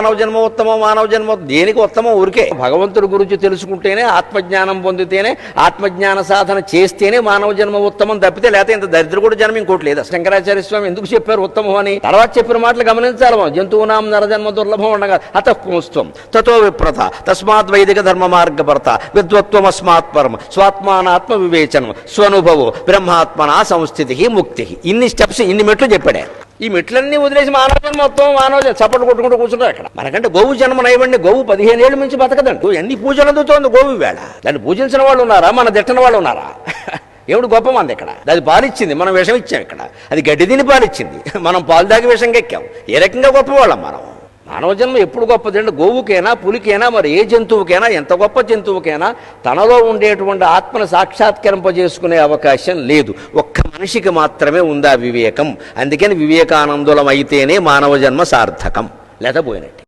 మానవ జన్మ ఉత్తమం, మానవ జన్మ దేనికి ఉత్తమం? ఊరికే భగవంతుడి గురించి తెలుసుకుంటేనే, ఆత్మజ్ఞానం పొందితేనే, ఆత్మజ్ఞాన సాధన చేస్తేనే మానవ జన్మ ఉత్తమం తప్పితే లేకపోతే ఇంత దరిద్రుడు జన్మ ఇంకోటి లేదా. శంకరాచార్య స్వామి ఎందుకు చెప్పారు ఉత్తమం అని? తర్వాత చెప్పిన మాటలు గమనించాలి. జంతువునాం నరజన్మ దుర్లభం ఉండగా అతఃపుంస్త్వం తతో విప్రత తస్మాత్ వైదిక ధర్మ మార్గభర్త విద్వత్వం అస్మాత్ పరమ స్వాత్మానాత్మ వివేచనం స్వనుభవో బ్రహ్మాత్మనా సంస్థితి ముక్తి. ఇన్ని స్టెప్స్, ఇన్ని మెట్లు చెప్పాడే. ఈ మెట్లన్నీ వదిలేసి మానవ జన్మ మొత్తం మానవ జన్మ చప్పట్లు కొట్టుకుంటూ కూర్చుంటారు అక్కడ. మనకంటే గోవు జన్మ నైవండి. గోవు 15 ఏళ్ళ నుంచి బతకదండి. ఎన్ని పూజలు అందుతోంది గోవు వేళ. దాన్ని పూజించిన వాళ్ళు ఉన్నారా? మన దిట్టన వాళ్ళు ఉన్నారా? ఏమిటి గొప్ప మంది ఇక్కడ? అది పాలిచ్చింది, మనం విషం ఇచ్చాం. ఇక్కడ అది గడ్డి తిని పాలిచ్చింది, మనం పాలు దాగి విషం ఎక్కాం. ఏ రకంగా గొప్పవాళ్ళం మనం? మానవ జన్మ ఎప్పుడు గొప్పదండి? గోవుకైనా, పులికైనా, మరి ఏ జంతువుకైనా, ఎంత గొప్ప జంతువుకైనా తనలో ఉండేటువంటి ఆత్మను సాక్షాత్కరింపజేసుకునే అవకాశం లేదు. ఒక్క మనిషికి మాత్రమే ఉందా వివేకం. అందుకని వివేకానందులం అయితేనే మానవ జన్మ సార్థకం, లేకపోయినట్టు.